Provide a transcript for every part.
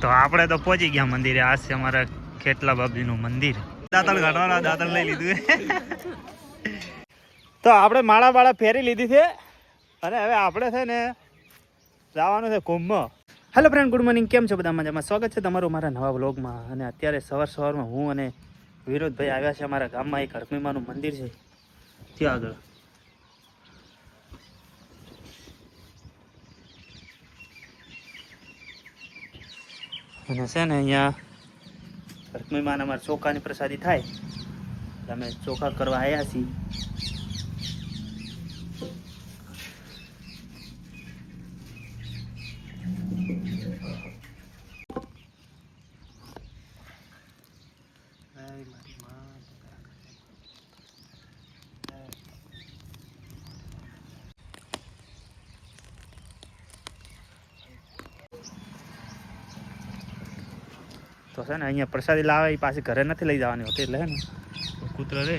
તો આપણે તો પહોંચી ગયા મંદિરે. આ છે અમારા ખેતલા બાપજીનું મંદિર. દાતણ કાઢવાના, દાતણ લઈ લીધું. તો આપણે માળા ફેરી લીધી છે અને હવે આપણે છે ને જવાનું છે કુંભમાં. Hello friend, good morning. કેમ છો બધા? મજામાં. સ્વાગત છે તમારું મારા નવા વ્લોગમાં. અને અત્યારે સવારમાં હું અને વિરોધભાઈ આવ્યા છે અમારા ગામમાં. એક હરકમીમાનું મંદિર છે ત્યાં આગળ. અને છે ને અહીંયા હરકમીમાન અમારે ચોખાની પ્રસાદી થાય, અમે ચોખા કરવા આવ્યા છીએ. તો છે ને અહીંયા પ્રસાદી લાવે એ પાછી ઘરે નથી લઈ જવાની હોતી, એટલે હે ને કૂતરો રે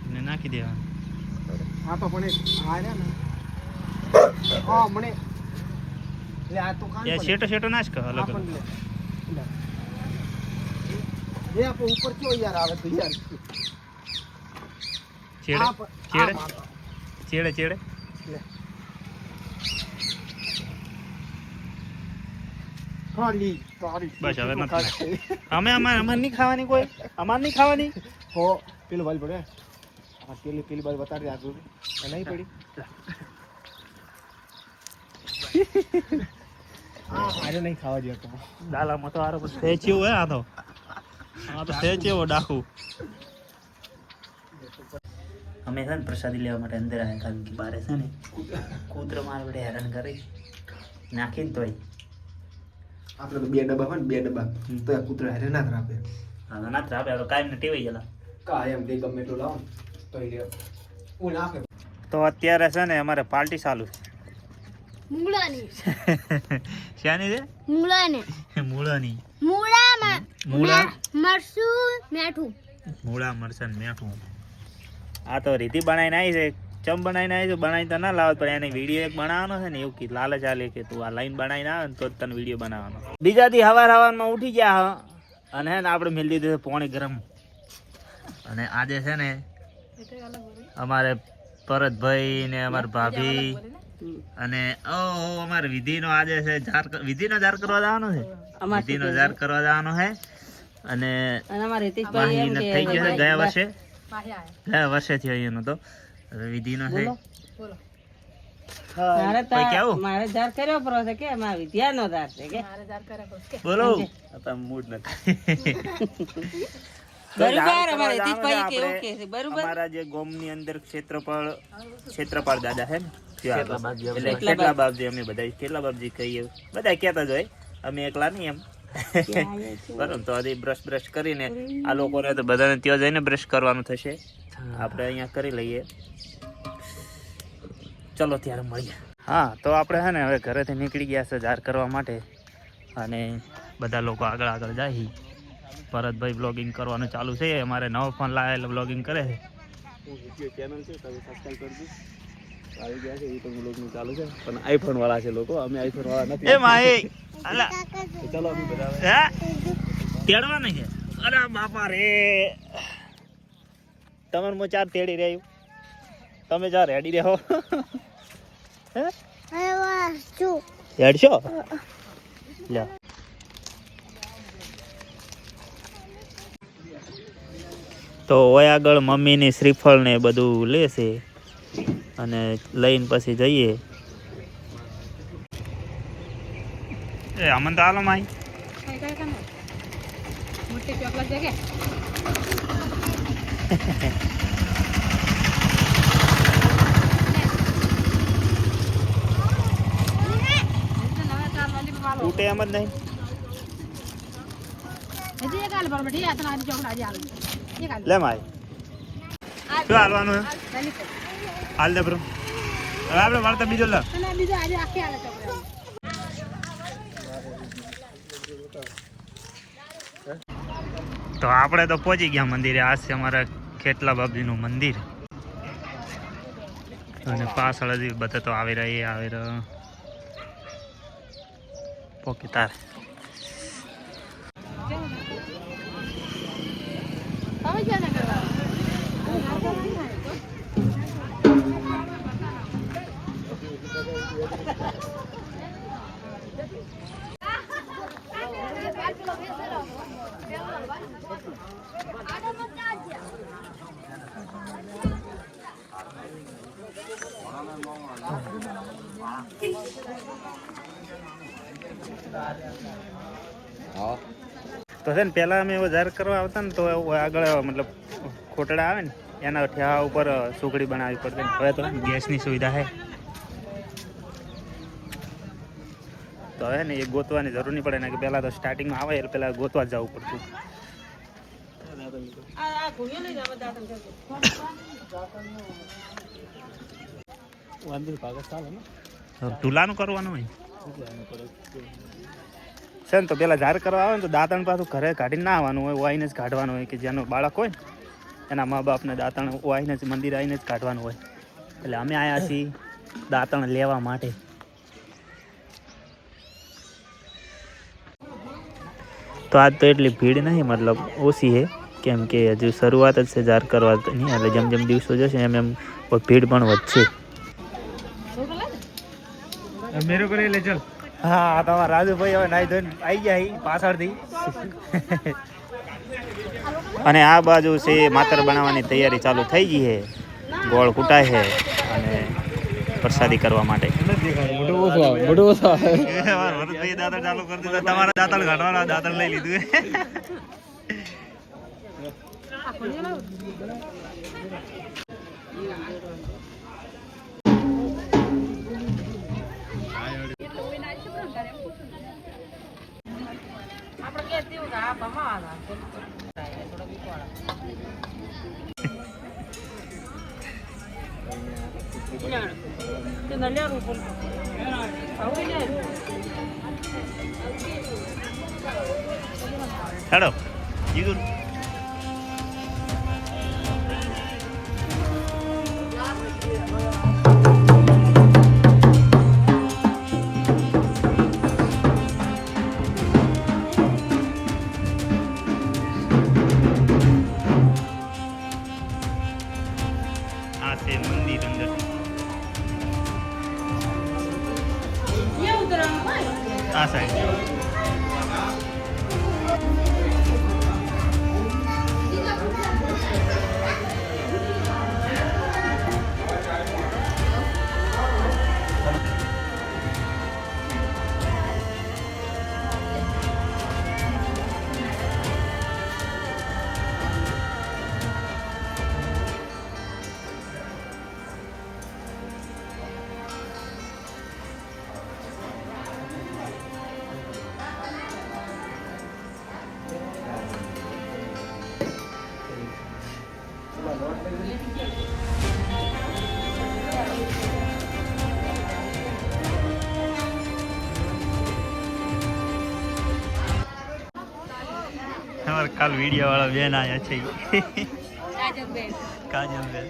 એને નાખી દેવાનું. હા તો પણ આ રે ને હા મને લે આ તો કાન એ શેટો નાશ કર અલગ અલગ. એ આપો ઉપર ક્યો યાર આવે તો યાર ચેડે લે ખાલી તારી બસ હવે નથી. અમારે નહીં ખાવાની, કોઈ અમારે નહીં ખાવાની. હો પેલું વાલ પડે આ પેલી બાર બતાડી આગળ નહીં પડી. આજે નહીં ખાવા દે તો દાલામાં તો આરો ફેચ્યું હોય. આ તો ફેચ્યો ડાકું. અમે છે ને પ્રસાદી લેવા માટે અંદર આવ્યા, કારણ કે બારે છે ને કૂતરો મારે વડે હેરાન કરી નાખીને તોય આપણે તો બે ડબ્બા હોય ને, બે ડબ્બા તો કૂતરા હેરે ના ત્રાપે. હા ના ત્રાપે, તો કાંઈ ને ટેવાઈ ગયેલા કાયમ બે ગમે એટલું લાવો તો એ હું નાખે. તો અત્યારે છે ને અમારે પાર્ટી ચાલુ છે. મૂળાની શાની છે? મૂળાની મૂળાની. મૂળા મરચું મેઠું. મૂળા મરચાં મેઠું. આ તો રીતિ બનાવીને આવી છે. ચમ બનાવીને આવી છે, બનાવી તો ના લાવત, પણ એને વિડીયો એક બનાવવાનો છે ને, એવું કે લાલચ આલે કે તું આ લાઈન બનાવીને આવે ને તો જ તને વિડીયો બનાવવાનો. બીજાથી હવારમાં ઉઠી ગયા અને હે ને આપણે મેળ દીધું છે પાણી ગરમ. અને આજે છે ને અમારે પરતભાઈ ને અમારા ભાભી અને અમારે વિધિનો આજે છે વિધિનો જાર કરવા જવાનો છે. વિધિનો જાર કરવા જવાનો છે અને થઈ ગયો છે ગયા વર્ષે થયો એનો. તો હવે વિધિનો છે. મારે જાર કર્યો પરો છે કે મારા વિદ્યાનો જાર છે કે બોલો મૂડ નથી. અમારા જે ગામની અંદર ક્ષેત્રપાળ દાદા છે ને, એટલે કેટલા બાપજી અમે બધા કેટલા બાપજી કહીએ, બધા કહેતા જ હોય, અમે એકલા નહીં એમ. બરોબર, તો હજી બ્રશ કરીને આ લોકોને તો બધાને ત્યાં જઈને બ્રશ કરવાનું થશે. આપણે અહીંયા કરી લઈએ. ચલો ત્યારે મળીએ. હા, તો આપણે છે ને હવે ઘરેથી નીકળી ગયા છે જાર કરવા માટે અને બધા લોકો આગળ જાય. ભરતભાઈ બ્લોગિંગ કરવાનું ચાલુ છે. અમારે નવો ફોન લાવેલો બ્લોગિંગ કરે છે. ચેનલ છે, તમે સબસ્ક્રાઇબ કરજો. આવી ગયા છે એ તો બ્લોગિંગ ચાલુ છે, પણ આઈફોન વાળા છે લોકો, અમે આઈફોન વાળા નથી. એ માય અલા ચલો અમે બધા હે તેડવા નહીં છે. અરે બાપા રે, તમારે મો ચાર તેડી રહ્યું, તમે જા રેડી રહો. હે હેડશો લે. તો ઓય આગળ મમ્મીની શ્રીફળ ને બધું લેશે અને લઈને પછી જઈએ. એ અમન તો હાલો માઈ મોટી ચોકલેટ છે કે તૂટે એમ જ નહીં. હજી એક આલ બરાબર ઠીક આ તને ચોકલેટ આજે આવે એક આલ લે માઈ શું હાલવાનું હાલ દે બ્રો. હવે આપણે વાળતા બીજો લે. અને બીજો આજે આખી આલે ચોકલેટ. તો આપણે તો પહોંચી ગયા મંદિરે. આ છે અમારા ખેતલા બાપજીનું મંદિર અને પાછળ હજી બધા તો આવી રહ્યા પોકે તારે હવે છે ને કરવા તો છે ને પહેલાં અમે એવો જાર કરવા આવતા ને તો આગળ મતલબ ખોટડા આવે ને એના ઠ્યા ઉપર સુખડી બનાવવી પડતી ને હવે તો ગેસની સુવિધા છે તો હવે ને એ ગોતવાની જરૂર નહીં પડે ને કે પહેલાં તો સ્ટાર્ટિંગમાં આવે એટલે પહેલાં ગોતવા જ જવું પડતું ઢુલાનું કરવાનું હોય છે ને તો પેલા જાર કરવા આવે ને તો દાંતણ પાછું ઘરે કાઢીને ના આવવાનું હોય વાઈને જ કાઢવાનું હોય કે જેનું બાળક હોય ને એના મા બાપને દાંતણ વાઈને જ મંદિર આવીને જ કાઢવાનું હોય એટલે અમે આવ્યા છીએ દાંતણ લેવા માટે તો આજ તો એટલી ભીડ નહીં મતલબ ઓછી છે કેમ કે હજુ શરૂઆત જ છે જાર કરવાની એટલે જેમ જેમ દિવસો જશે એમ એમ ભીડ પણ વધશે મેરે કરે લે ચલ હા તમારા રાજુભાઈ હવે નાઈ ધોઈને આવી ગયા પાછળથી અને આ બાજુ છે માતર બનાવવાની તૈયારી ચાલુ થઈ ગઈ છે ગોળ કૂટાય છે અને પ્રસાદી કરવા માટે દાંતણ ચાલુ કરી દીધા તમારા દાંતણ કાઢવાના દાંતણ લઈ લીધું હેડો જીગુર આ છે મંદિર અંદર આ સાઈડ કાલ વિડીયો વાળા બેન આયા છે કાજલબેન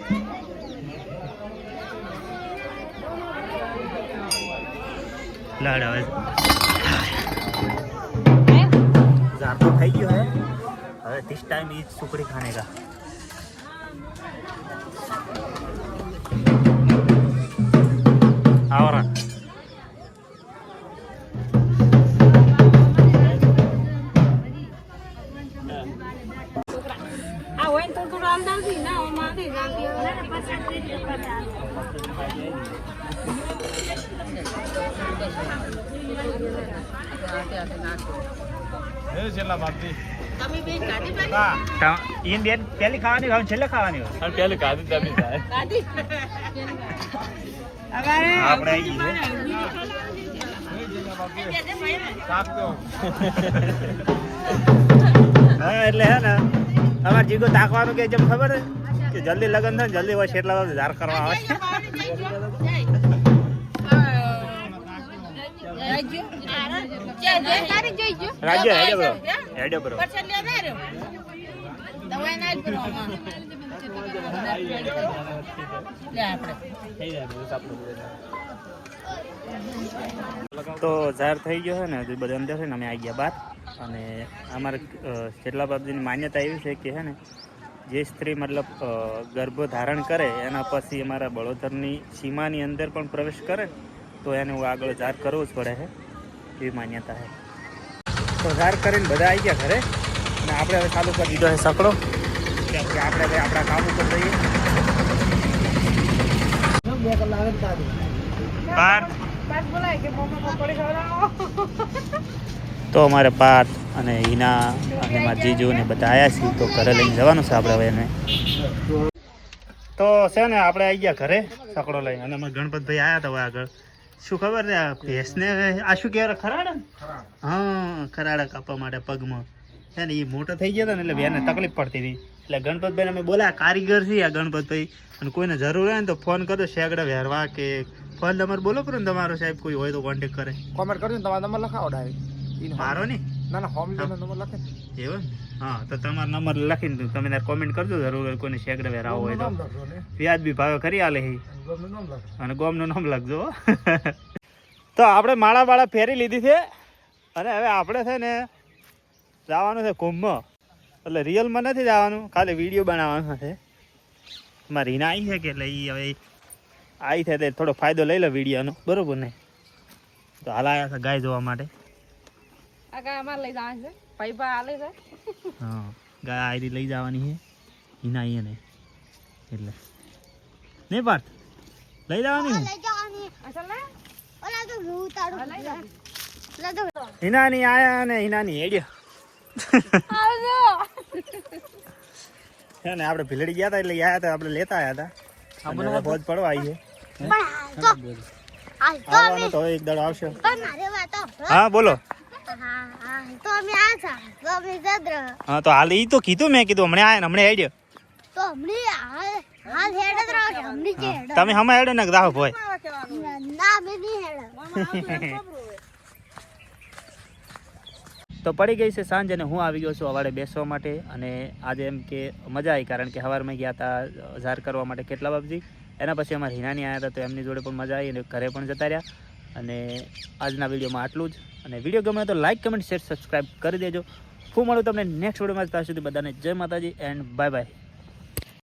લાડ હવે जार तो થઈ ગયો હે હવે this time is સુખડી ખાने का ahora ઈન બેન પહેલી ખાવાની હોય છેલ્લે ખાવાની હોય અને પહેલી ખાધી તમે થાય આપણે આવી ગઈ હા એટલે હે ને અમાર જીગો તાકવાનું કે જેમ ખબર છે કે જલ્દી લગન થાય જલ્દી હોય એટલા વાગે ધાર કરવા આવે રાજ્ય હેડ્યો બરો તો ઝાર થઈ ગયો છે ને હજુ બધા અંદર છે ને અમે આવી ગયા બહાર અને અમારે જેટલા બાબતની માન્યતા એવી છે કે છે ને જે સ્ત્રી મતલબ ગર્ભ ધારણ કરે એના પછી અમારા બળોતરની સીમાની અંદર પણ પ્રવેશ કરે તો એને આગળ જાર કરવો જ પડે છે, એવી માન્યતા છે. તો જાર કરીને બધા આવી ગયા ઘરે અને આપણે હવે ચાલુ કરી દીધો છે સકડો, કેમ કે આપણે હવે આપણા કામ ઉપર જઈએ. 2 કલાક જ દાદુ. બસ બોલાય કે મમ્મી પકોડી ખવડાવો. તો અમારે પાર્થ અને હિના અને મારા જીજુ ને બધા આવ્યા છીએ, તો ઘરે લઈને જવાનું છે આપણે હવે એને. તો છે ને આપણે આવી ગયા ઘરે સકડો લઈને, અને અમારા ગણપતભાઈ આવ્યા હતા હવે આગળ. શું ખબર છે આ ભેંસને આ શું કહેવાય, ખરાડા ને? હા, ખરાડા કાપવા માટે પગમાં છે ને, એ મોટો થઈ ગયો હતો ને એટલે બેને તકલીફ પડતી હતી. એટલે ગણપતભાઈને અમે બોલ્યા કારીગર છે આ ગણપતભાઈ, અને કોઈને જરૂર હોય ને તો ફોન કરજો, શેગડા વેરવા કે ફોન નંબર બોલો કરો ને તમારો, સાહેબ કોઈ હોય તો કોન્ટેક કરે. કોમેન્ટ કરજો ને તમારો નંબર લખાવો ડાયરેક્ટ. મારો નહીં, ના ના હોમ ડિલિવરી નંબર લખે. એવું? હા, તો તમારો નંબર લખીને તમે તાર કોમેન્ટ કરજો, જરૂર હોય કોઈને શેગડા વેરાવો હોય તો વ્યાજબી ભાવે કરી આલે છે, અને ગોમનું નામ લખજો. તો આપણે માળા બાળા ફેરી લીધી છે, અને હવે આપણે છે ને જવાનું છે કુંભમાં. એટલે રિયલમાં નથી જવાનું, ખાલી વિડીયો બનાવવાનો છે. મારી રીના આવી છે કે એટલે એ હવે આવી છે તે થોડો ફાયદો લઈ લો વિડીયોનો, બરોબર ને? તો હાલ આવ્યા છે ગાય જોવા માટે. આ ગાય અમારે લઈ જવાની છે, ભાઈ આલે છે. હા, ગાય આયરી લઈ જવાની છે હિના અહીંયા ને, એટલે નહીં પાર્થ લઈ જવાની છે અસલ ને હિનાની આયા ને હિનાની હેડ્યા છે ને. આપણે ભીલડી ગયા હતા એટલે આવ્યા હતા, આપણે લેતા આવ્યા હતા, અને હવે ભોજ પડવા આવી છે. આવવાનું તો હવે એક દાડો આવશે. હા બોલો. હા તો હાલ ઈ તો કીધું, મેં કીધું હમણાં આયા ને હમણાં હેડ્યો. તમે હમણાં હેડો ને દાહો ભાઈ. તો પડી ગઈ છે સાંજ અને હું આવી ગયો છું અવાડે બેસવા માટે. અને આજે એમ કે મજા આવી, કારણ કે સવારમાં ગયા હતા જાર કરવા માટે કેટલા બાબજી. એના પછી અમારે હિનાની આવ્યા હતા, તો એમની જોડે પણ મજા આવી અને ઘરે પણ જતા રહ્યા. અને આજના વિડીયોમાં આટલું જ. અને વિડીયો ગમે તો લાઇક કમેન્ટ શેર સબસ્ક્રાઈબ કરી દેજો. હું મળું તમને નેક્સ્ટ વિડીયોમાં. ત્યાં સુધી બધાને જય માતાજી એન્ડ બાય બાય.